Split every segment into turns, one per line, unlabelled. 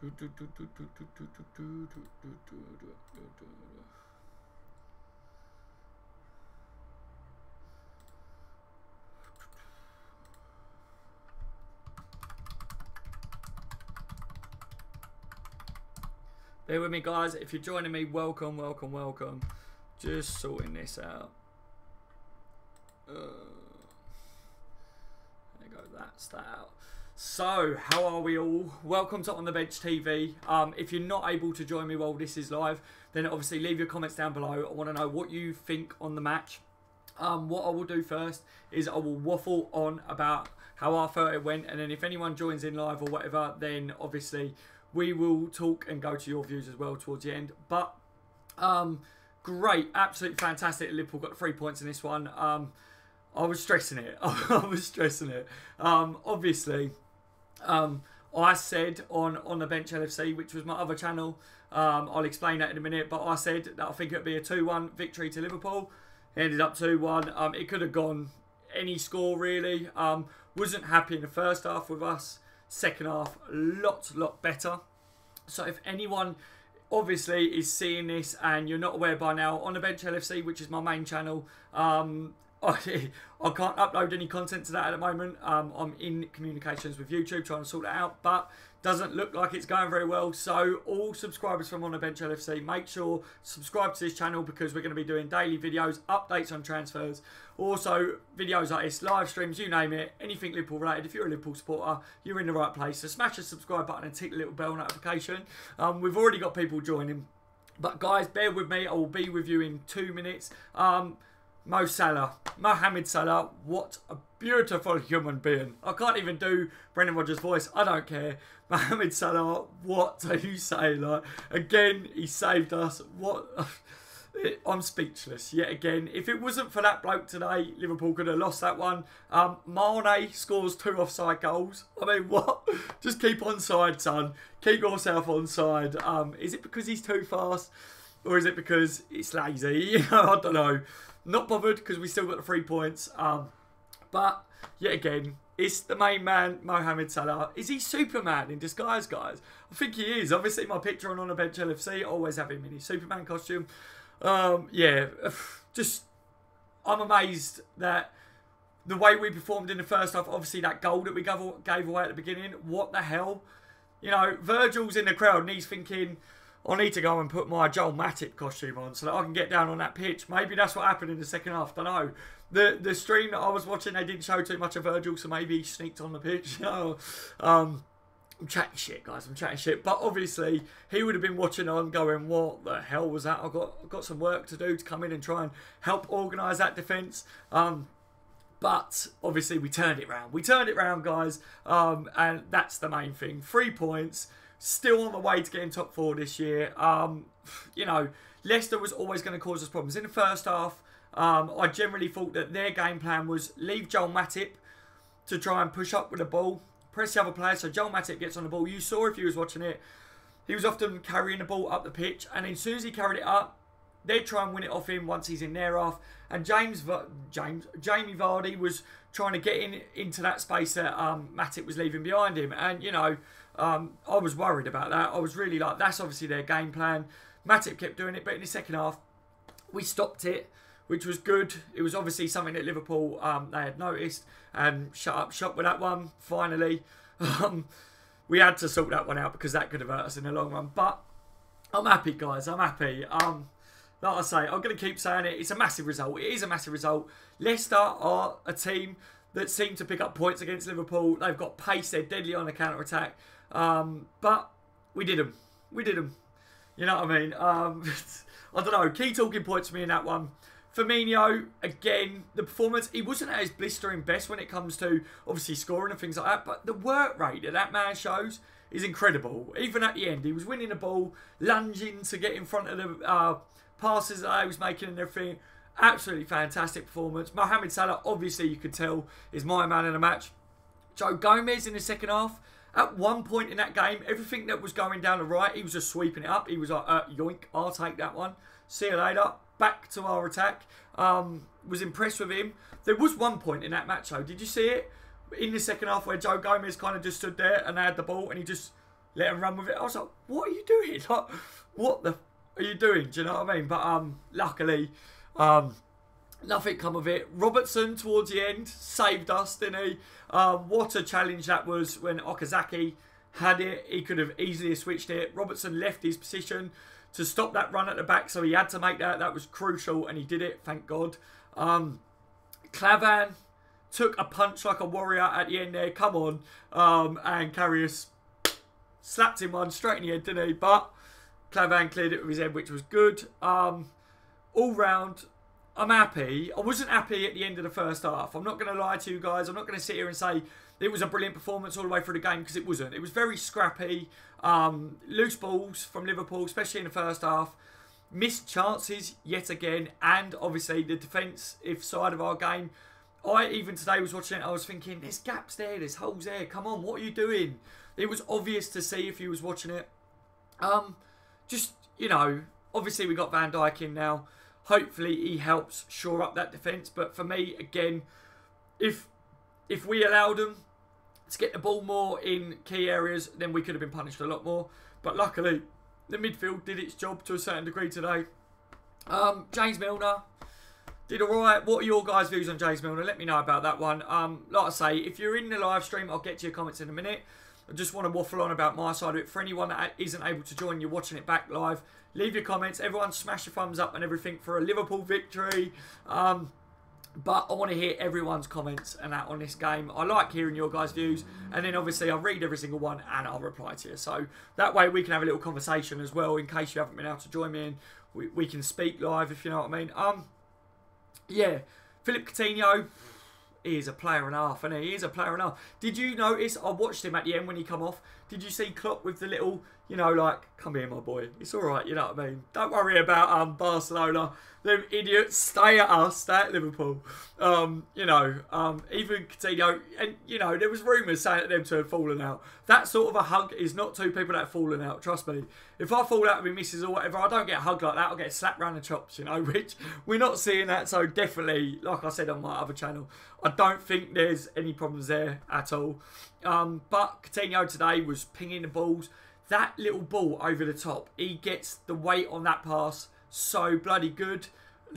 Bear with me, guys. If you're joining me, welcome, welcome, welcome. Just sorting this out. There you go. That's that out. So, how are we all? Welcome to On The Bench TV. If you're not able to join me while this is live, then obviously leave your comments down below. I want to know what you think on the match. What I will do first is I will waffle on about how I felt it went, and then if anyone joins in live or whatever, then obviously we will talk and go to your views as well towards the end. But great, absolutely fantastic. Liverpool got 3 points in this one. I was stressing it. I was stressing it. Obviously, I said on the Bench LFC, which was my other channel, I'll explain that in a minute, but I said that I think it would be a 2-1 victory to Liverpool. It ended up 2-1. It could have gone any score, really. Wasn't happy in the first half with us. Second half, lot better. So if anyone obviously is seeing this and you're not aware by now, On The Bench LFC, which is my main channel, I can't upload any content to that at the moment. I'm in communications with YouTube trying to sort that out, but doesn't look like it's going very well. So all subscribers from On The Bench LFC, make sure subscribe to this channel, because we're going to be doing daily videos, updates on transfers, also videos like this, live streams, you name it, anything Liverpool related. If you're a Liverpool supporter, you're in the right place. So smash the subscribe button and tick the little bell notification. We've already got people joining, but guys, bear with me. I will be with you in 2 minutes. Mo Salah, Mohamed Salah, what a beautiful human being. I can't even do Brendan Rodgers' voice. I don't care. Mohamed Salah, what do you say? Like, again, he saved us. What? I'm speechless yet again. If it wasn't for that bloke today, Liverpool could have lost that one. Mane scores 2 offside goals. I mean, what? Just keep onside, son. Keep yourself onside. Is it because he's too fast? Or is it because it's lazy? I don't know. Not bothered, because we still got the 3 points. But, yet again, it's the main man, Mohamed Salah. Is he Superman in disguise, guys? I think he is. Obviously, my picture on the Bench LFC, I always have him in his Superman costume. Yeah, just, I'm amazed that the way we performed in the first half, obviously that goal that we gave away at the beginning, what the hell? You know, Virgil's in the crowd and he's thinking, I need to go and put my Joel Matip costume on so that I can get down on that pitch. Maybe that's what happened in the second half. Don't know. The stream that I was watching, they didn't show too much of Virgil, so maybe he sneaked on the pitch. You know, I'm chatting shit, guys. I'm chatting shit. But obviously, he would have been watching on going, what the hell was that? I've got some work to do to come in and try and help organise that defence. But obviously, we turned it round. We turned it round, guys. And that's the main thing. 3 points. Still on the way to getting top 4 this year. You know, Leicester was always going to cause us problems. In the first half, I generally thought that their game plan was leave Joel Matip to try and push up with the ball, press the other player, so Joel Matip gets on the ball. You saw if you was watching it, he was often carrying the ball up the pitch, and as soon as he carried it up, they'd try and win it off him once he's in their half. And Jamie Vardy was trying to get into that space that Matip was leaving behind him. And, you know, I was worried about that. I was really like, that's obviously their game plan. Matip kept doing it, but in the second half, we stopped it, which was good. It was obviously something that Liverpool, they had noticed, and shut up shop with that one, finally. We had to sort that one out because that could have hurt us in the long run. But I'm happy, guys. I'm happy. Like I say, I'm going to keep saying it. It's a massive result. It is a massive result. Leicester are a team that seem to pick up points against Liverpool. They've got pace. They're deadly on the counter-attack. But we did them. We did them. You know what I mean? I don't know. Key talking points for me in that one. Firmino, again, the performance, he wasn't at his blistering best when it comes to, obviously, scoring and things like that. But the work rate that man shows is incredible. Even at the end, he was winning the ball, lunging to get in front of the passes that he was making and everything. Absolutely fantastic performance. Mohamed Salah, obviously, you could tell, is my man in the match. Joe Gomez in the second half. At one point in that game, everything that was going down the right, he was just sweeping it up. He was like, yoink, I'll take that one. See you later. Back to our attack. Was impressed with him. There was one point in that match, though. Did you see it? In the second half where Joe Gomez kind of just stood there and they had the ball and he just let him run with it. I was like, what are you doing? Like, what the are you doing? Do you know what I mean? But luckily, nothing come of it. Robertson towards the end saved us, didn't he? What a challenge that was when Okazaki had it. He could have easily switched it. Robertson left his position to stop that run at the back, so he had to make that. That was crucial, and he did it, thank God. Clavan took a punch like a warrior at the end there. Come on. And Karius slapped him one straight in the head, didn't he? But Clavan cleared it with his head, which was good. All round, I'm happy. I wasn't happy at the end of the first half. I'm not going to lie to you guys. I'm not going to sit here and say it was a brilliant performance all the way through the game, because it wasn't. It was very scrappy. Loose balls from Liverpool, especially in the first half. Missed chances yet again. And obviously the defensive side of our game. I even today was watching it. I was thinking, there's gaps there. There's holes there. Come on, what are you doing? It was obvious to see if you was watching it. Just, you know, obviously we got Van Dijk in now. Hopefully he helps shore up that defence. But for me, again, if we allowed them to get the ball more in key areas, then we could have been punished a lot more. But luckily, the midfield did its job to a certain degree today. James Milner did alright. What are your guys' views on James Milner? Let me know about that one. Like I say, if you're in the live stream, I'll get to your comments in a minute. I just want to waffle on about my side of it. For anyone that isn't able to join, you're watching it back live, leave your comments. Everyone smash your thumbs up and everything for a Liverpool victory. But I want to hear everyone's comments and that on this game. I like hearing your guys' views. And then obviously I'll read every single one and I'll reply to you. So that way we can have a little conversation as well, in case you haven't been able to join me, and we can speak live, if you know what I mean. Yeah, Philip Coutinho, he is a player and a half, and he is a player and a half. Did you notice, I watched him at the end when he come off, did you see Klopp with the little, you know, like, come here, my boy, it's all right, you know what I mean? Don't worry about Barcelona. Them idiots, stay at us, stay at Liverpool. You know, even Coutinho, and, you know, there was rumours saying that them two had fallen out. That sort of a hug is not two people that have fallen out, trust me. If I fall out with my missus or whatever, I don't get a hug like that, I'll get slapped round the chops, you know, which we're not seeing that. So definitely, like I said on my other channel, I don't think there's any problems there at all. But Coutinho today was pinging the balls. That little ball over the top, he gets the weight on that pass so bloody good.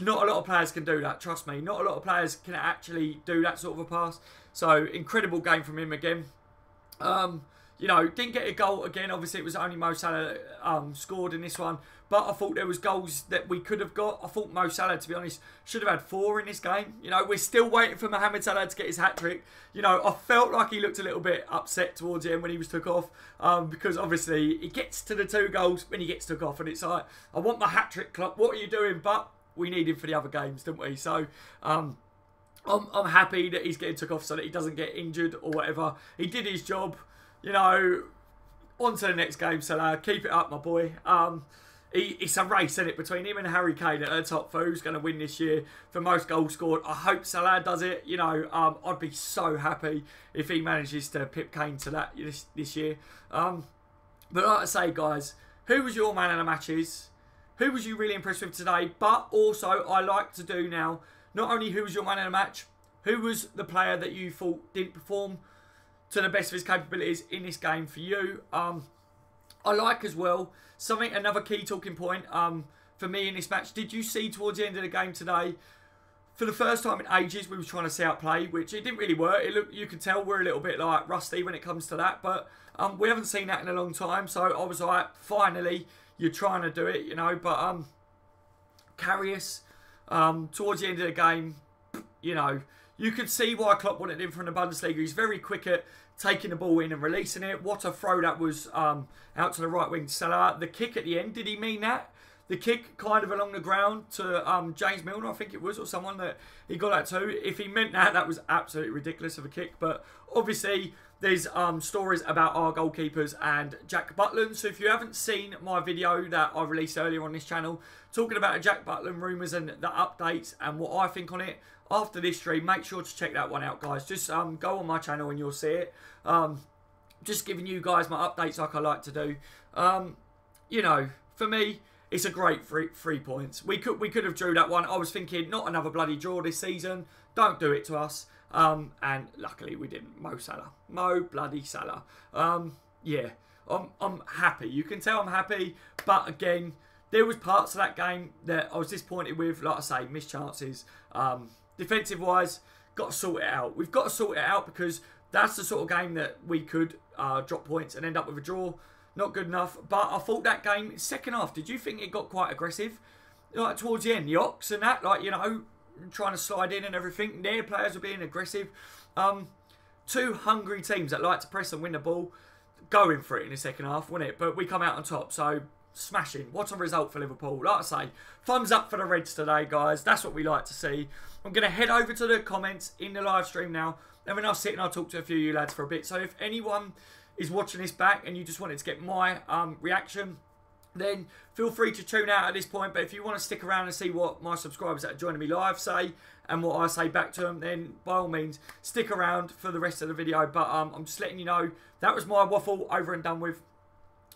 Not a lot of players can do that, trust me. Not a lot of players can actually do that sort of a pass. So, incredible game from him again. You know, didn't get a goal again. Obviously, it was only Mo Salah scored in this one. But I thought there was goals that we could have got. I thought Mo Salah, to be honest, should have had 4 in this game. You know, we're still waiting for Mohamed Salah to get his hat-trick. You know, I felt like he looked a little bit upset towards the end when he was took off. Because, obviously, he gets to the 2 goals when he gets took off. And it's like, I want my hat-trick, Klopp. What are you doing? But we need him for the other games, didn't we? So, I'm happy that he's getting took off so that he doesn't get injured or whatever. He did his job. You know, on to the next game, Salah. Keep it up, my boy. It's a race, isn't it, between him and Harry Kane at the top for who's going to win this year for most goals scored. I hope Salah does it. You know, I'd be so happy if he manages to pip Kane to that this year. But like I say, guys, who was your man of the matches? Who was you really impressed with today? But also, I like to do now, not only who was your man of the match, who was the player that you thought didn't perform to the best of his capabilities in this game for you. I like as well, another key talking point for me in this match. Did you see towards the end of the game today, for the first time in ages, we were trying to see out play, which it didn't really work. You could tell we're a little bit like rusty when it comes to that, but we haven't seen that in a long time. So I was like, finally, you're trying to do it, you know. But Karius, towards the end of the game, you know, you could see why Klopp wanted him from the Bundesliga. He's very quick at taking the ball in and releasing it. What a throw that was out to the right wing. Salah, the kick at the end, did he mean that? The kick kind of along the ground to James Milner, I think it was, or someone that he got that to. If he meant that, that was absolutely ridiculous of a kick. But obviously, there's stories about our goalkeepers and Jack Butland. So if you haven't seen my video that I released earlier on this channel, talking about Jack Butland rumours and the updates and what I think on it, after this stream, make sure to check that one out, guys. Just go on my channel and you'll see it. Just giving you guys my updates like I like to do. You know, for me, it's a great 3 points. We could have drew that one. I was thinking, not another bloody draw this season. Don't do it to us. And luckily we didn't. Mo Salah. Mo bloody Salah. Yeah. I'm happy. You can tell I'm happy, but again, there was parts of that game that I was disappointed with. Like I say, missed chances. Defensive-wise, got to sort it out. We've got to sort it out because that's the sort of game that we could drop points and end up with a draw. Not good enough. But I thought that game, second half, did you think it got quite aggressive? Like towards the end, the Ox and that, like, you know, trying to slide in and everything. Their players were being aggressive. Two hungry teams that like to press and win the ball, going for it in the second half, wasn't it? But we come out on top, so smashing. What a result for Liverpool. Like I say, thumbs up for the Reds today, guys. That's what we like to see. I'm going to head over to the comments in the live stream now, and then I'll sit and I'll talk to a few of you lads for a bit. So if anyone is watching this back and you just wanted to get my reaction, then feel free to tune out at this point. But if you want to stick around and see what my subscribers that are joining me live say and what I say back to them, then by all means stick around for the rest of the video. But I'm just letting you know that was my waffle over and done with.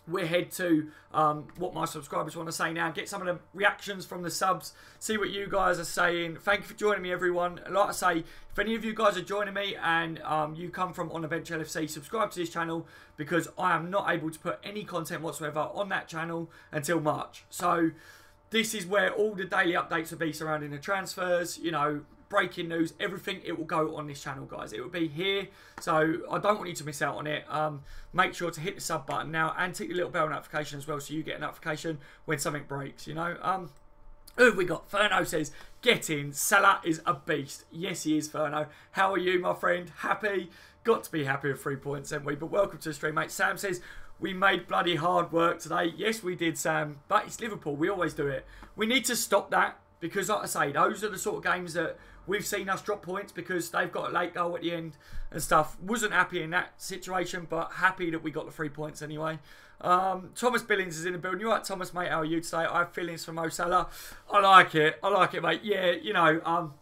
We'll head to what my subscribers want to say now. Get some of the reactions from the subs. See what you guys are saying. Thank you for joining me, everyone. Like I say, if any of you guys are joining me and you come from On The Bench LFC, subscribe to this channel because I am not able to put any content whatsoever on that channel until March. So this is where all the daily updates will be surrounding the transfers, you know, breaking news, everything. It will go on this channel, guys. It will be here, so I don't want you to miss out on it. Make sure to hit the sub button now and tick the little bell notification as well, so you get a notification when something breaks, you know. Who have we got? Ferno says, get in, Salah is a beast. Yes, he is, Ferno. How are you, my friend? Happy? Got to be happy with 3 points, haven't we? But welcome to the stream, mate. Sam says, we made bloody hard work today. Yes, we did, Sam, but it's Liverpool. We always do it. We need to stop that because, like I say, those are the sort of games that we've seen us drop points because they've got a late goal at the end and stuff. Wasn't happy in that situation, but happy that we got the 3 points anyway. Thomas Billings is in the building. You right, Thomas, mate? How are you today? I have feelings for Mo Salah. I like it. I like it, mate. Yeah, you know,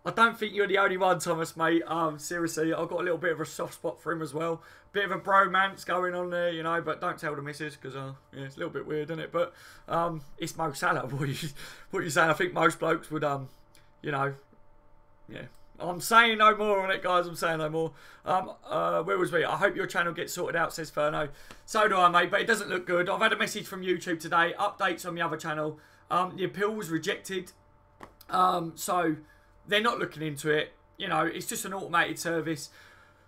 I don't think you're the only one, Thomas, mate. Seriously, I've got a little bit of a soft spot for him as well. Bit of a bromance going on there, you know, but don't tell the missus because yeah, it's a little bit weird, isn't it? But it's Mo Salah. What you saying? I think most blokes would, you know, yeah. I'm saying no more on it, guys. I'm saying no more. Where was we? I hope your channel gets sorted out, says Ferno. So do I, mate, but it doesn't look good. I've had a message from YouTube today. Updates on the other channel. The appeal was rejected. So they're not looking into it. You know, it's just an automated service.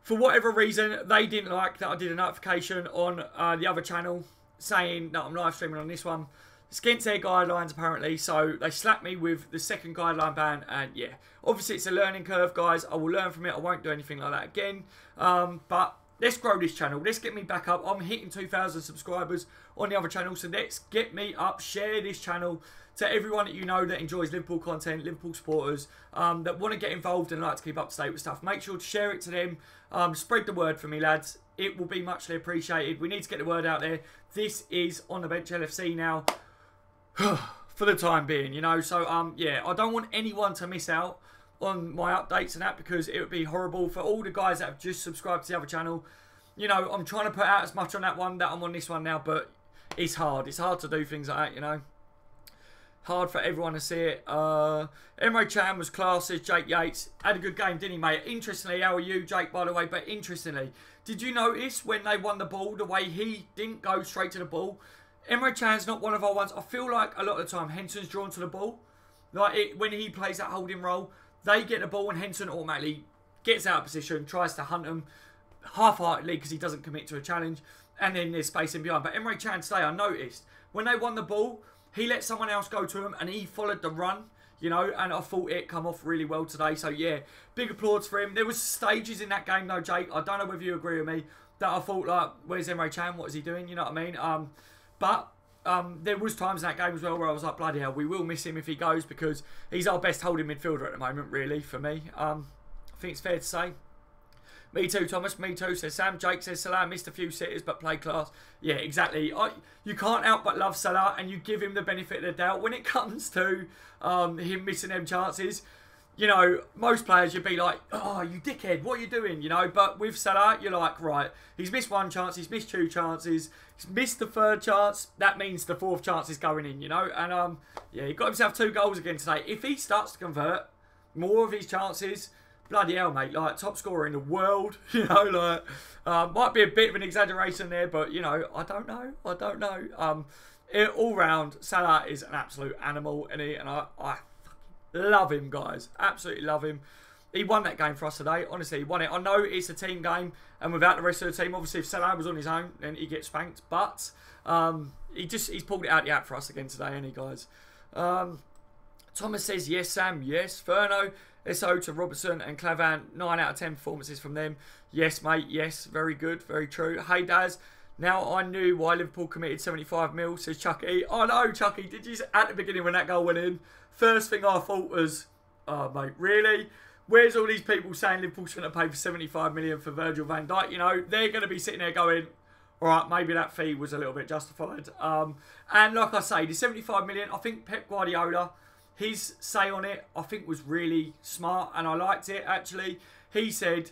For whatever reason, they didn't like that I did a notification on the other channel saying that I'm live streaming on this one. It's against their guidelines, apparently, so they slapped me with the second guideline ban, and yeah, obviously it's a learning curve, guys. I will learn from it. I won't do anything like that again, but let's grow this channel. Let's get me back up. I'm hitting 2,000 subscribers on the other channel, so let's get me up. Share this channel to everyone that you know that enjoys Liverpool content, Liverpool supporters, that want to get involved and like to keep up to date with stuff. Make sure to share it to them. Spread the word for me, lads. It will be muchly appreciated. We need to get the word out there. This is On The Bench LFC now. For the time being, you know, so yeah, I don't want anyone to miss out on my updates and that because it would be horrible for all the guys that have just subscribed to the other channel. You know, I'm trying to put out as much on that one that I'm on this one now, but it's hard. It's hard to do things like that, you know. Hard for everyone to see it. Emre Can was class, says Jake Yates. Had a good game, didn't he, mate? Interestingly, how are you, Jake, by the way? But interestingly, did you notice when they won the ball, the way he didn't go straight to the ball? Emre Can's not one of our ones. I feel like a lot of the time Henson's drawn to the ball. Like when he plays that holding role, they get the ball and Henson automatically gets out of position, tries to hunt them half-heartedly because he doesn't commit to a challenge, and then there's space in behind. But Emre Can today, I noticed, when they won the ball, he let someone else go to him and he followed the run, you know, and I thought it come off really well today. So yeah, big applause for him. There was stages in that game though, Jake, I don't know whether you agree with me, that I thought like, where's Emre Can? What is he doing? You know what I mean? But there was times in that game as well where I was like, bloody hell, we will miss him if he goes because he's our best holding midfielder at the moment, really, for me. I think it's fair to say. Me too, Thomas. Me too, says Sam. Jake says Salah missed a few sitters but played class. Yeah, exactly. You can't help but love Salah and you give him the benefit of the doubt. When it comes to him missing them chances, you know, most players you'd be like, oh, you dickhead, what are you doing? You know, but with Salah, you're like, right, he's missed one chance, he's missed 2 chances, he's missed the 3rd chance, that means the 4th chance is going in, you know, and yeah, he got himself 2 goals again today. If he starts to convert more of his chances, bloody hell, mate, like, top scorer in the world, you know, like, might be a bit of an exaggeration there, but, you know, I don't know. All round, Salah is an absolute animal, and I love him, guys. Absolutely love him. He won that game for us today. Honestly, he won it. I know it's a team game, and without the rest of the team, obviously, if Salah was on his own, then he gets spanked. But he's pulled it out the app for us again today, ain't he, guys? Thomas says, yes, Sam, yes. Ferno, SO to Robertson and Clavan, 9 out of 10 performances from them. Yes, mate, yes. Very good, very true. Hey, Daz. Now I knew why Liverpool committed 75 mil, says Chucky. Oh, no, Chucky, did you, at the beginning when that goal went in, first thing I thought was, oh, mate, really? Where's all these people saying Liverpool shouldn't have paid for 75 million for Virgil van Dijk? You know, they're going to be sitting there going, all right, maybe that fee was a little bit justified. And like I say, the 75 million, I think Pep Guardiola, his say on it, I think was really smart, and I liked it, actually. He said,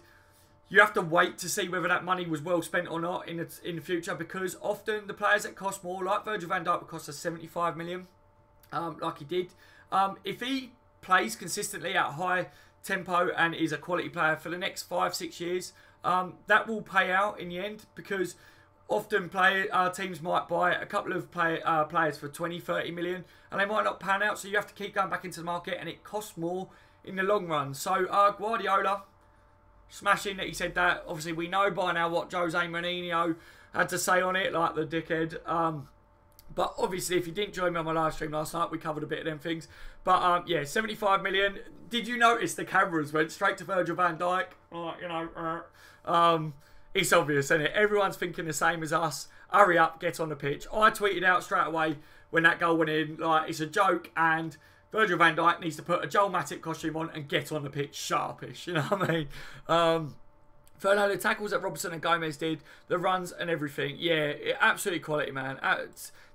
you have to wait to see whether that money was well spent or not in the future, because often the players that cost more, like Virgil van Dijk, would cost us 75 million, like he did. If he plays consistently at a high tempo and is a quality player for the next 5-6 years, that will pay out in the end, because often teams might buy a couple of players for 20-30 million and they might not pan out, so you have to keep going back into the market and it costs more in the long run. So Guardiola, smashing that he said that. Obviously we know by now what Jose Mourinho had to say on it, like the dickhead. But obviously, if you didn't join me on my live stream last night, we covered a bit of them things. But yeah, 75 million. Did you notice the cameras went straight to Virgil van Dijk? You know, it's obvious, isn't it? Everyone's thinking the same as us. Hurry up, get on the pitch. I tweeted out straight away when that goal went in, like, it's a joke, and Virgil van Dijk needs to put a Joel Matip costume on and get on the pitch sharpish. You know what I mean? Fernando, the tackles that Robertson and Gomez did, the runs and everything. Yeah, absolutely quality, man.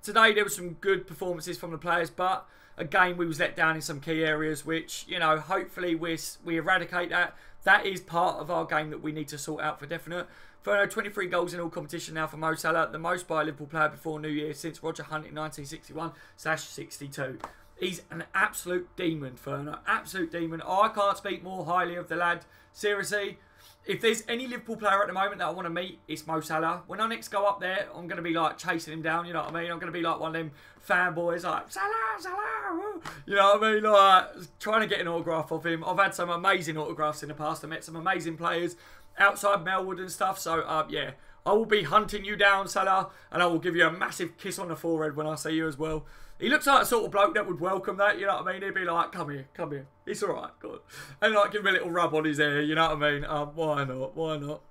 Today, there were some good performances from the players, but again, we was let down in some key areas, which, you know, hopefully we eradicate that. That is part of our game that we need to sort out for definite. Fernando, 23 goals in all competition now for Mo Salah, the most by a Liverpool player before New Year since Roger Hunt in 1961/62. He's an absolute demon, Ferner. Absolute demon. I can't speak more highly of the lad. Seriously, if there's any Liverpool player at the moment that I want to meet, it's Mo Salah. When I next go up there, I'm going to be like chasing him down, you know what I mean? I'm going to be like one of them fanboys, like, Salah, Salah, woo. You know what I mean? Like, trying to get an autograph of him. I've had some amazing autographs in the past. I met some amazing players outside Melwood and stuff. So, yeah, I will be hunting you down, Salah, and I will give you a massive kiss on the forehead when I see you as well. He looks like a sort of bloke that would welcome that, you know what I mean? He'd be like, come here, come here. It's all right, good. And like give him a little rub on his hair, you know what I mean? Why not? Why not?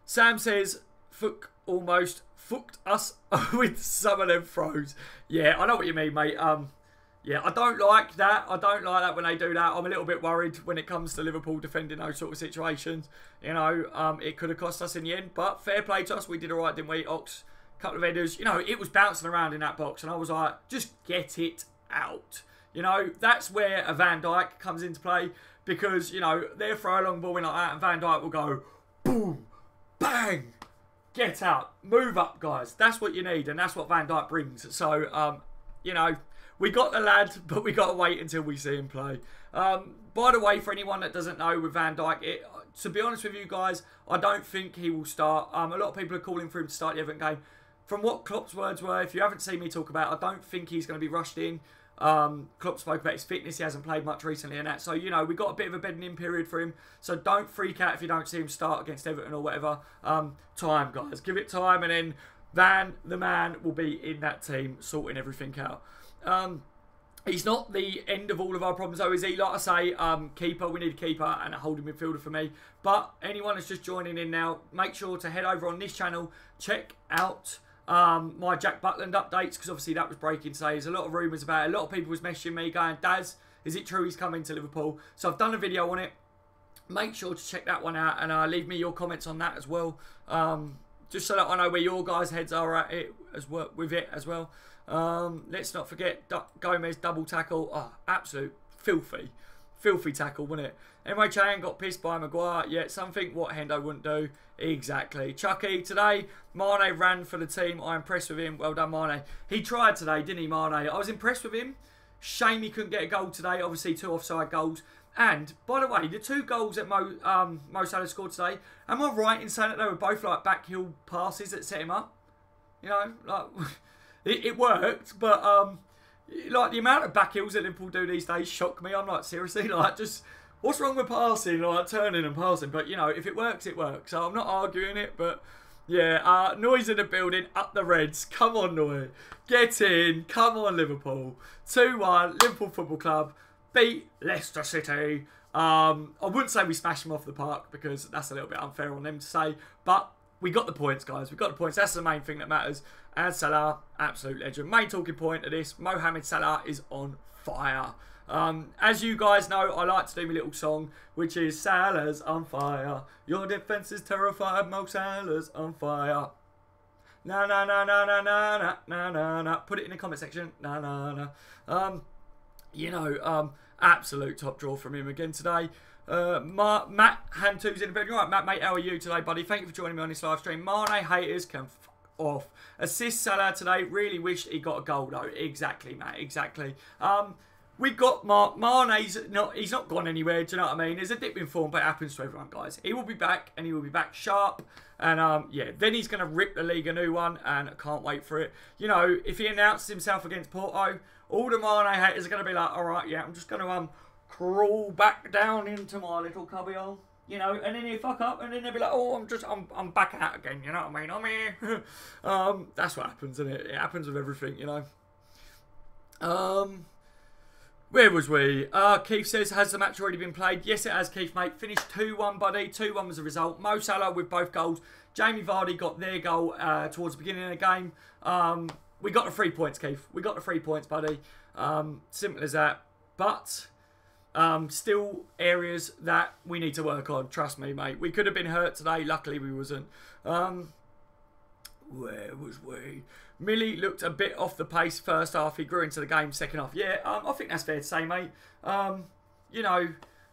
Sam says, Fook almost fucked us with some of them throws. Yeah, I know what you mean, mate. Yeah, I don't like that. I don't like that when they do that. I'm a little bit worried when it comes to Liverpool defending those sort of situations. You know, it could have cost us in the end, but fair play to us. We did all right, didn't we? Ox, couple of headers. You know, it was bouncing around in that box, and I was like, just get it out. You know, that's where a Van Dijk comes into play, because, you know, they'll throw a long ball in like that, and Van Dijk will go, boom, bang, get out, move up, guys. That's what you need, and that's what Van Dijk brings. So, you know, we got the lad, but we got to wait until we see him play. By the way, for anyone that doesn't know with Van Dijk, to be honest with you guys, I don't think he will start. A lot of people are calling for him to start the Everton game. From what Klopp's words were, if you haven't seen me talk about, I don't think he's going to be rushed in. Klopp spoke about his fitness. He hasn't played much recently and that. So, you know, we got a bit of a bedding in period for him. So don't freak out if you don't see him start against Everton or whatever. Time, guys. Give it time, and then Van, the man, will be in that team sorting everything out. He's not the end of all of our problems, though, is he? Like I say, keeper, we need a keeper and a holding midfielder for me. But anyone that's just joining in now, make sure to head over on this channel, check out my Jack Butland updates, because obviously that was breaking today. There's a lot of rumours about it. A lot of people was messaging me going, Daz, is it true he's coming to Liverpool? So I've done a video on it. Make sure to check that one out, and leave me your comments on that as well. Just so that I know where your guys' heads are at it as well, with it as well. Let's not forget Gomez double tackle. Oh, absolute filthy tackle, wasn't it? Emre Can got pissed by Maguire. Yeah, something what Hendo wouldn't do. Exactly. Chucky, today, Mane ran for the team. I'm impressed with him. Well done, Mane. He tried today, didn't he, Mane? I was impressed with him. Shame he couldn't get a goal today. Obviously, 2 offside goals. And, by the way, the 2 goals that Mo Salah scored today, am I right in saying that they were both like backheel passes that set him up? You know, like, it worked, but like the amount of backhills that Liverpool do these days shock me. I'm like, seriously, like, just, what's wrong with passing, like turning and passing? But, you know, if it works, it works. So I'm not arguing it, but yeah, noise in the building, up the Reds. Come on, Noy. Get in. Come on, Liverpool. 2-1, Liverpool Football Club beat Leicester City. I wouldn't say we smashed them off the park because that's a little bit unfair on them to say. But we got the points, guys. We got the points. That's the main thing that matters. And Salah, absolute legend. Main talking point of this, Mohamed Salah is on fire. As you guys know, I like to do my little song, which is Salah's on fire. Your defence is terrified, Mo Salah's on fire. Na na na na na na na na na. Put it in the comment section. Na na na. You know, absolute top draw from him again today. Matt Hantu's in the building. Right, Matt, mate, how are you today, buddy? Thank you for joining me on this live stream. Mane haters can f off. Assist Salah today. Really wish he got a goal though. Exactly, Matt. Exactly. We got Mane's he's not gone anywhere, do you know what I mean? There's a dip in form, but it happens to everyone, guys. He will be back, and he will be back sharp. And, yeah, then he's going to rip the league a new one, and I can't wait for it. You know, if he announces himself against Porto, all the Mane haters are going to be like, all right, yeah, I'm just going to crawl back down into my little cubbyhole, you know, and then he'll fuck up, and then they'll be like, oh, I'm back out again, you know what I mean? I'm here. That's what happens, isn't it? It happens with everything, you know. Where was we? Keith says, has the match already been played? Yes, it has, Keith, mate. Finished 2-1, buddy. 2-1 was the result. Mo Salah with both goals. Jamie Vardy got their goal towards the beginning of the game. We got the 3 points, Keith. We got the 3 points, buddy. Simple as that. But still areas that we need to work on. Trust me, mate. We could have been hurt today. Luckily, we wasn't. Where was we? Millie looked a bit off the pace first half. He grew into the game second half. Yeah, I think that's fair to say, mate. You know,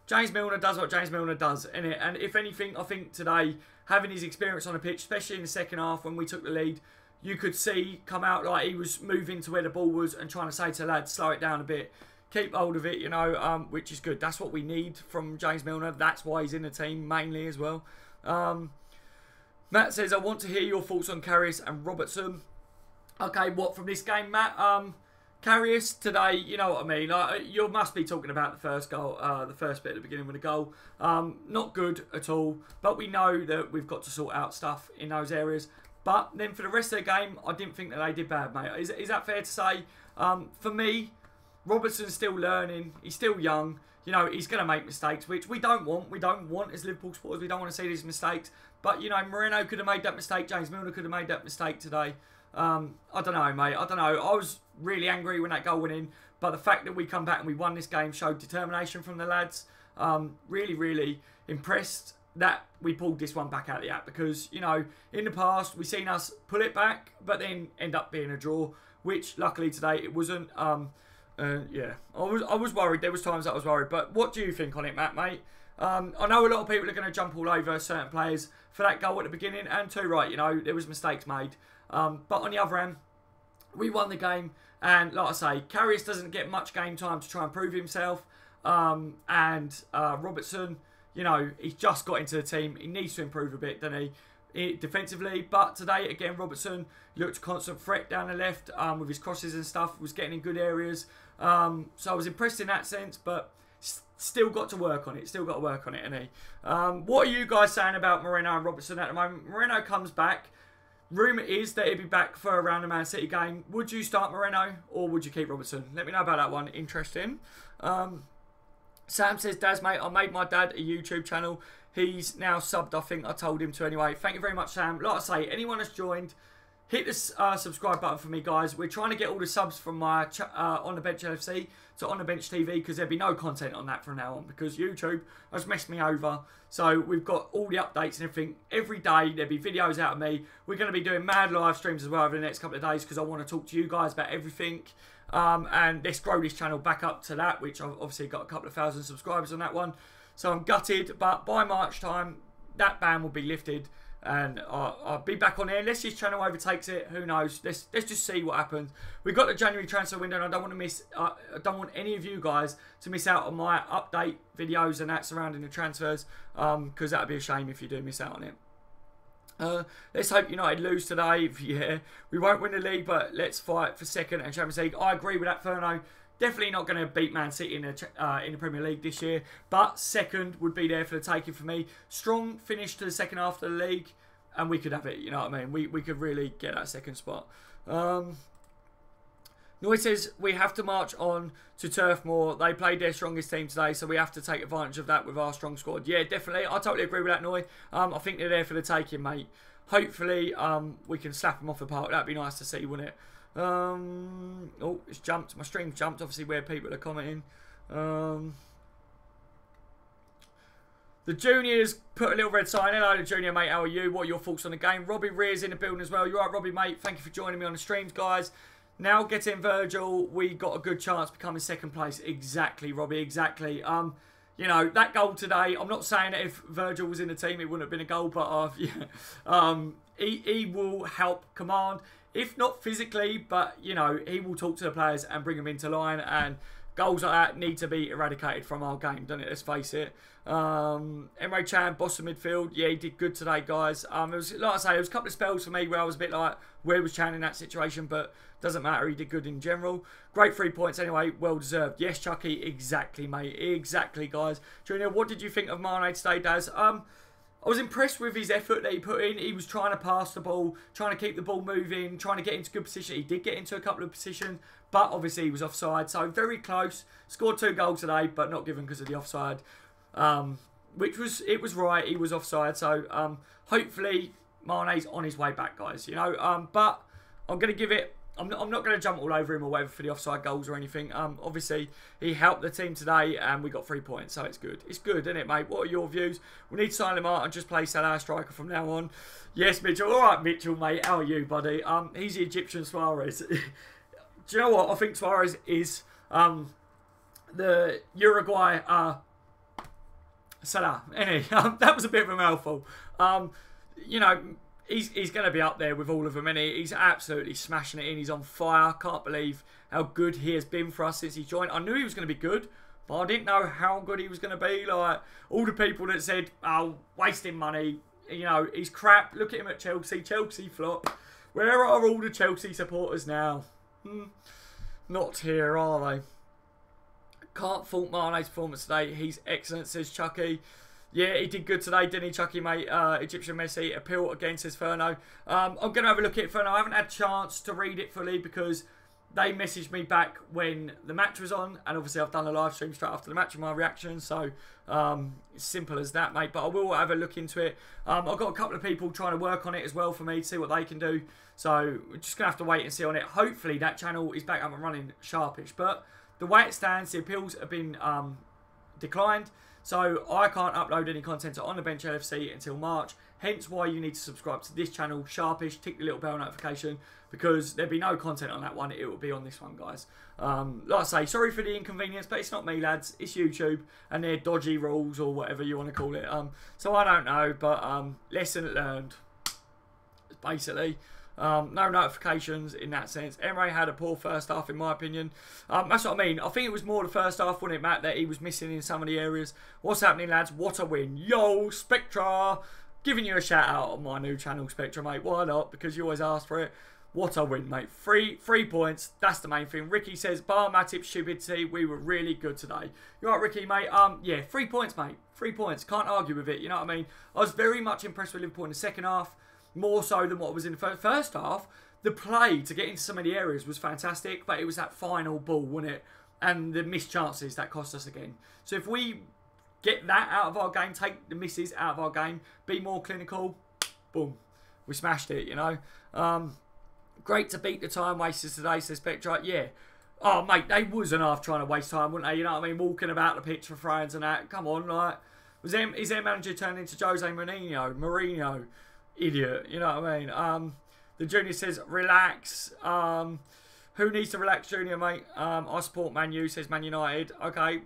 James Milner does what James Milner does, innit? And if anything, I think today, having his experience on the pitch, especially in the second half when we took the lead, you could see come out like he was moving to where the ball was and trying to say to the lads, slow it down a bit. Keep hold of it, you know, which is good. That's what we need from James Milner. That's why he's in the team mainly as well. Matt says, I want to hear your thoughts on Karius and Robertson. Okay, what from this game, Matt? Karius today, you know what I mean. You must be talking about the first goal, the first bit at the beginning with the goal. Not good at all, but we know that we've got to sort out stuff in those areas. But then for the rest of the game, I didn't think that they did bad, mate. Is that fair to say? For me, Robertson's still learning. He's still young. You know, he's going to make mistakes, which we don't want. We don't want as Liverpool supporters. We don't want to see these mistakes. But, you know, Moreno could have made that mistake. James Milner could have made that mistake today. I don't know, mate. I don't know. I was really angry when that goal went in. But the fact that we come back and we won this game showed determination from the lads. Really, really impressed that we pulled this one back out of the app. Because, you know, in the past, we've seen us pull it back, but then end up being a draw. Which, luckily, today it wasn't. Yeah, I was worried. There was times that I was worried. But what do you think on it, Matt, mate? I know a lot of people are going to jump all over certain players for that goal at the beginning. And too right, you know, there was mistakes made. But on the other hand, we won the game. And like I say, Karius doesn't get much game time to try and prove himself. Robertson, you know, he's just got into the team. He needs to improve a bit, doesn't he? Defensively. But today, again, Robertson looked a constant threat down the left with his crosses and stuff. Was getting in good areas. So I was impressed in that sense, but still got to work on it. Still got to work on it, isn't he? What are you guys saying about Moreno and Robertson at the moment? Moreno comes back. Rumour is that he'll be back for around the Man City game. Would you start Moreno or would you keep Robertson? Let me know about that one. Interesting. Sam says, Daz, mate, I made my dad a YouTube channel. He's now subbed, I think I told him to anyway. Thank you very much, Sam. Like I say, anyone that's joined, hit the subscribe button for me, guys. We're trying to get all the subs from my On The Bench LFC to On The Bench TV because there'll be no content on that from now on because YouTube has messed me over. So we've got all the updates and everything. Every day there'll be videos out of me. We're going to be doing mad live streams as well over the next couple of days because I want to talk to you guys about everything. And let's grow this channel back up to that, which I've obviously got a couple of thousand subscribers on that one. So I'm gutted, but by March time, that ban will be lifted. and I'll be back on there unless his channel overtakes it. Who knows? Let's just see what happens. We've got the January transfer window, and I don't want to miss. I don't want any of you guys to miss out on my update videos and that surrounding the transfers, because that'd be a shame if you do miss out on it. Let's hope United lose today. Yeah, we won't win the league, but let's fight for second and Champions League. I agree with that, Furno. Definitely not going to beat Man City in the Premier League this year, but second would be there for the taking for me. Strong finish to the second half of the league, and we could have it. You know what I mean? We could really get that second spot. Noy says we have to march on to Turf Moor. They played their strongest team today, so we have to take advantage of that with our strong squad. Yeah, definitely. I totally agree with that, Noy. I think they're there for the taking, mate. Hopefully, we can slap them off the park. That'd be nice to see, wouldn't it? Oh, it's jumped. My stream's jumped, obviously, where people are commenting. The juniors put a little red sign. Hello, the junior, mate. How are you? What are your thoughts on the game? Robbie Rear's in the building as well. You all right, Robbie, mate? Thank you for joining me on the streams, guys. Now getting Virgil, we got a good chance of becoming second place. Exactly, Robbie, exactly. You know, that goal today, I'm not saying that if Virgil was in the team, it wouldn't have been a goal, but yeah, he will help command. If not physically, but, you know, he will talk to the players and bring them into line. And goals like that need to be eradicated from our game, don't it? Let's face it. Emre Can, boss of midfield. Yeah, he did good today, guys. It was, like I say, there was a couple of spells for me where I was a bit like, where was Chan in that situation? But doesn't matter. He did good in general. Great 3 points anyway. Well deserved. Yes, Chucky. Exactly, mate. Exactly, guys. Junior, what did you think of Mane today, Daz? I was impressed with his effort that he put in. He was trying to pass the ball, trying to keep the ball moving, trying to get into good position. He did get into a couple of positions, but obviously he was offside. So very close. Scored 2 goals today, but not given because of the offside. It was right. He was offside. So hopefully Mane's on his way back, guys. You know, but I'm going to give it. I'm not going to jump all over him or whatever for the offside goals or anything. Obviously, he helped the team today and we got 3 points, so it's good. It's good, isn't it, mate? What are your views? We need to sign him out and just play Salah striker from now on. Yes, Mitchell. All right, Mitchell, mate. How are you, buddy? He's the Egyptian Suarez. Do you know what? I think Suarez is the Uruguay Salah. Anyway, that was a bit of a mouthful. You know, He's going to be up there with all of them, and he's absolutely smashing it in. He's on fire. Can't believe how good he has been for us since he joined. I knew he was going to be good, but I didn't know how good he was going to be. Like, all the people that said, oh, wasting money, you know, he's crap. Look at him at Chelsea. Chelsea flop. Where are all the Chelsea supporters now? Not here, are they? Can't fault Mane's performance today. He's excellent, says Chucky. Yeah, he did good today, didn't he, Chucky, mate? Egyptian Messi, appeal again, says Furno. I'm going to have a look at it, Furno. I haven't had a chance to read it fully because they messaged me back when the match was on. And obviously, I've done a live stream straight after the match with my reaction. So, it's simple as that, mate. But I will have a look into it. I've got a couple of people trying to work on it as well for me to see what they can do. So, we're just going to have to wait and see on it. Hopefully, that channel is back up and running sharpish. But the way it stands, the appeals have been declined. So I can't upload any content on the Bench LFC until March. Hence why you need to subscribe to this channel, sharpish, tick the little bell notification, because there'll be no content on that one. It will be on this one, guys. Like I say, sorry for the inconvenience, but it's not me, lads. It's YouTube and their dodgy rules or whatever you want to call it. So I don't know, but lesson learned, basically. No notifications in that sense. Emre had a poor first half, in my opinion. That's what I mean. I think it was more the first half, wasn't it, Matt, that he was missing in some of the areas. What's happening, lads? What a win. Yo, Spectra. Giving you a shout out on my new channel, Spectra, mate. Why not? Because you always ask for it. What a win, mate. Three points. That's the main thing. Ricky says, bar Matip's stupidity, we were really good today. You all right, Ricky, mate? Yeah, 3 points, mate. 3 points. Can't argue with it. You know what I mean? I was very much impressed with Liverpool in the second half. More so than what was in the first half. The play to get into so many areas was fantastic, but it was that final ball, wasn't it? And the missed chances that cost us again. So if we get that out of our game, take the misses out of our game, be more clinical, boom, we smashed it, you know. Great to beat the time wasters today, says Spectra. Yeah. Oh, mate, they wasn't half trying to waste time, wouldn't they? You know what I mean? Walking about the pitch for throws and that. Come on, like, is their manager turned into Jose Mourinho? Idiot, you know what I mean? The junior says, relax. Who needs to relax, junior, mate? I support Man U, says Man United. Okay.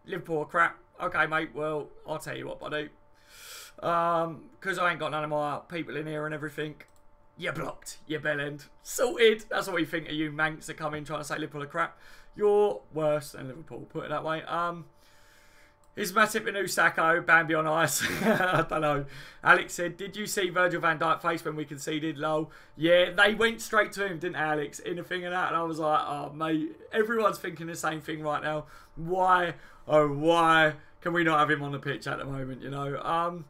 Liverpool are crap. Okay, mate. Well, I'll tell you what, buddy. Because I ain't got none of my people in here and everything. You're blocked. You're bellend. Sorted. That's what we think of you Manx that come in trying to say Liverpool are crap. You're worse than Liverpool, put it that way. Is Matip a new Sacco? Bambi on ice? I don't know. Alex said, did you see Virgil van Dijk face when we conceded? Lol. Yeah, they went straight to him, didn't they, Alex? In the thing and that. And I was like, oh, mate, everyone's thinking the same thing right now. Why, oh, why can we not have him on the pitch at the moment, you know?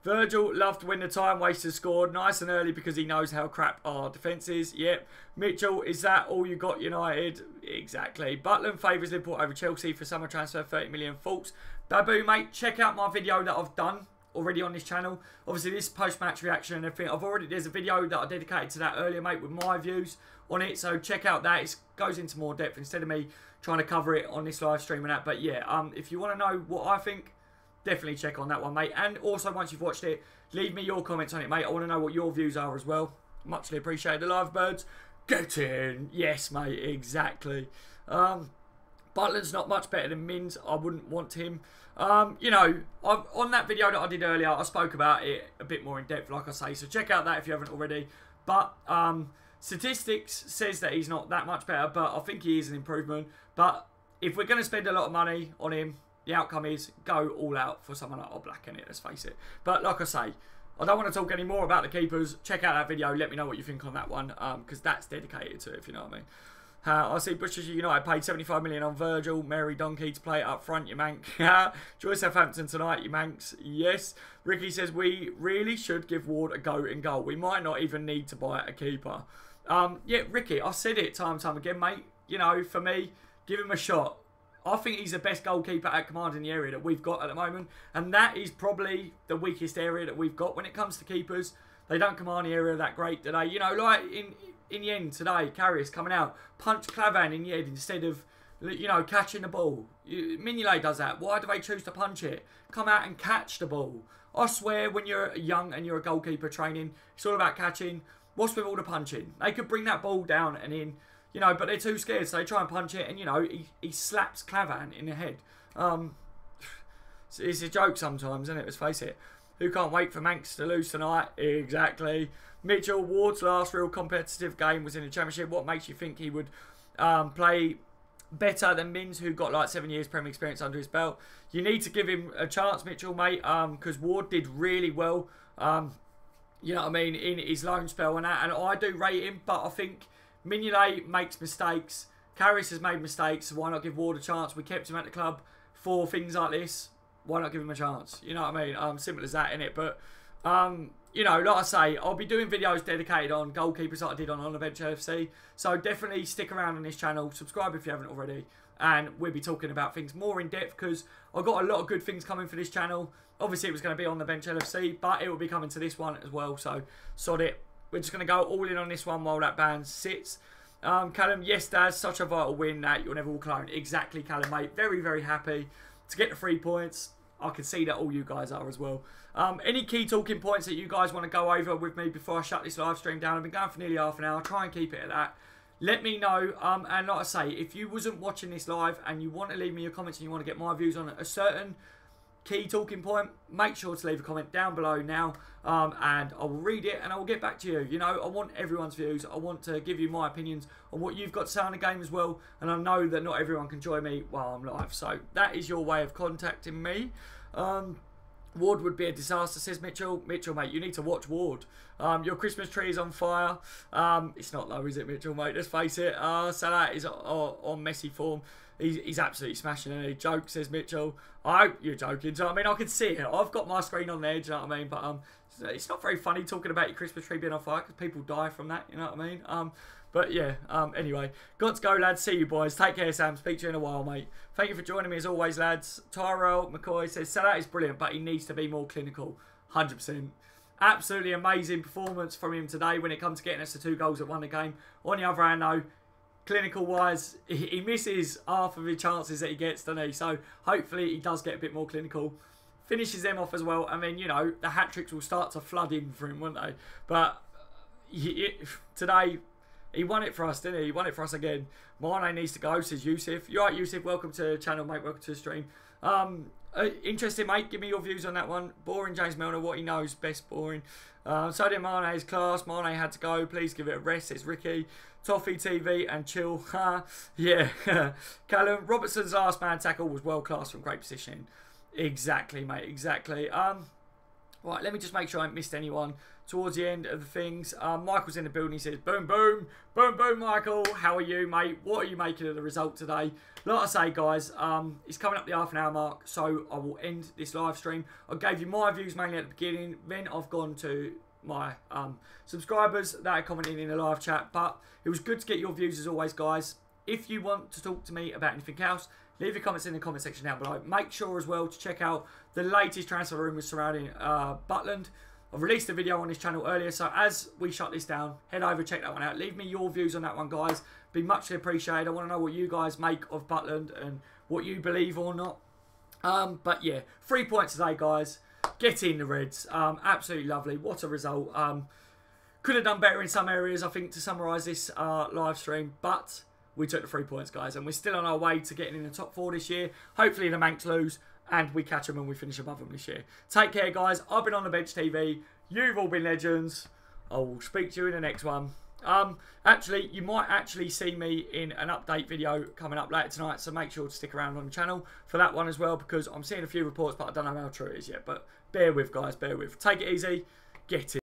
Virgil loved when the time wasters scored nice and early because he knows how crap our defence is. Yep. Mitchell, is that all you got, United? Exactly. Butland favours Liverpool over Chelsea for summer transfer, 30 million false. Babu, mate, check out my video that I've done already on this channel. Obviously, this post-match reaction and everything. There's a video that I dedicated to that earlier, mate, with my views on it. So check out that. It goes into more depth instead of me trying to cover it on this live stream and that. But yeah, if you want to know what I think, definitely check on that one, mate. And also, once you've watched it, leave me your comments on it, mate. I want to know what your views are as well. Muchly appreciated. The live birds, get in. Yes, mate, exactly. Butland's not much better than Mins. I wouldn't want him. You know, on that video that I did earlier, I spoke about it a bit more in depth, like I say. So check out that if you haven't already. But statistics says that he's not that much better, but I think he is an improvement. But if we're going to spend a lot of money on him, the outcome is go all out for someone like Oblak in it, let's face it. But like I say, I don't want to talk any more about the keepers. Check out that video. Let me know what you think on that one, because that's dedicated to it, if you know what I mean. I see British United paid 75 million on Virgil, Mary Donkey to play up front, you mank. Joy Southampton tonight, you manx. Yes. Ricky says we really should give Ward a go in goal. We might not even need to buy a keeper. Yeah, Ricky, I've said it time and time again, mate. You know, for me, give him a shot. I think he's the best goalkeeper at command in the area that we've got at the moment. And that is probably the weakest area that we've got when it comes to keepers. They don't command the area that great, do they? You know, like in the end today, Karius coming out, punch Clavan in the head instead of, you know, catching the ball. Mignolet does that. Why do they choose to punch it? Come out and catch the ball. I swear, when you're young and you're a goalkeeper training, it's all about catching. What's with all the punching? They could bring that ball down and in. You know, but they're too scared, so they try and punch it, and, you know, he slaps Clavan in the head. It's a joke sometimes, isn't it? Let's face it. Who can't wait for Manx to lose tonight? Exactly. Mitchell, Ward's last real competitive game was in the Championship. What makes you think he would play better than Mins, who got like 7 years Premier experience under his belt? You need to give him a chance, Mitchell, mate, because Ward did really well, you know what I mean, in his loan spell and that, and I do rate him, but I think Mignolet makes mistakes. Karius has made mistakes. So why not give Ward a chance? We kept him at the club for things like this. Why not give him a chance? You know what I mean? Simple as that, innit? But, you know, like I say, I'll be doing videos dedicated on goalkeepers like I did on the bench LFC. So definitely stick around on this channel. Subscribe if you haven't already. And we'll be talking about things more in depth because I've got a lot of good things coming for this channel. Obviously, it was going to be on the bench LFC, but it will be coming to this one as well. So, sod it. We're just going to go all in on this one while that ban sits. Callum, yes, Dad, such a vital win that you'll never walk alone. Exactly, Callum, mate. Very, very happy to get the 3 points. I can see that all you guys are as well. Any key talking points that you guys want to go over with me before I shut this live stream down? I've been going for nearly half an hour. I'll try and keep it at that. Let me know. And like I say, if you wasn't watching this live and you want to leave me your comments and you want to get my views on a certain key talking point, make sure to leave a comment down below now, and I will read it and I will get back to you. You know, I want everyone's views. I want to give you my opinions on what you've got to say on the game as well, and I know that not everyone can join me while I'm live, so that is your way of contacting me. Ward would be a disaster, says Mitchell. Mitchell, mate, you need to watch Ward. Your Christmas tree is on fire. It's not though, is it, Mitchell, mate? Let's face it. Salah is on messy form. He's absolutely smashing any joke, says Mitchell. I hope you're joking. Do you know what I mean? I can see it. I've got my screen on there, do you know what I mean? But it's not very funny talking about your Christmas tree being on fire because people die from that, you know what I mean? But yeah, anyway. Got to go, lads. See you, boys. Take care, Sam. Speak to you in a while, mate. Thank you for joining me as always, lads. Tyrell McCoy says, Salah is brilliant, but he needs to be more clinical. 100%. Absolutely amazing performance from him today when it comes to getting us to 2 goals that won the game. On the other hand, though, clinical wise, he misses half of the chances that he gets, doesn't he? So hopefully he does get a bit more clinical, finishes them off as well, and then, you know, the hat-tricks will start to flood in for him, won't they? But today he won it for us, didn't he? He won it for us again. Mane needs to go, says Yusuf. You're right, Yusuf. Welcome to the channel, mate. Welcome to the stream. interesting, mate. Give me your views on that one. Boring James Milner, what he knows best, boring. Sadio Mane is class. Mane had to go. Please give it a rest. It's Ricky. Toffee TV and chill. Yeah. Callum Robertson's last man tackle was world class from great positioning. Exactly, mate. Exactly. Right, let me just make sure I haven't missed anyone towards the end of the things. Michael's in the building. He says, boom, boom, boom, boom, Michael. How are you, mate? What are you making of the result today? Like I say, guys, it's coming up the half an hour mark, so I will end this live stream. I gave you my views mainly at the beginning. Then I've gone to my subscribers that are commenting in the live chat. But it was good to get your views as always, guys. If you want to talk to me about anything else, leave your comments in the comment section down below. Make sure as well to check out the latest transfer rumours surrounding Butland. I've released a video on this channel earlier, so as we shut this down, head over, check that one out. Leave me your views on that one, guys. Be muchly appreciated. I want to know what you guys make of Butland and what you believe or not. But yeah, 3 points today, guys. Get in the Reds. Absolutely lovely. What a result. Could have done better in some areas, I think, to summarise this live stream, but we took the 3 points, guys, and we're still on our way to getting in the top 4 this year. Hopefully the Manx lose and we catch them and we finish above them this year. Take care, guys. I've been on the Bench TV. You've all been legends. I will speak to you in the next one. Actually, you might actually see me in an update video coming up later tonight, so make sure to stick around on the channel for that one as well, because I'm seeing a few reports, but I don't know how true it is yet. But bear with, guys. Bear with. Take it easy. Get it.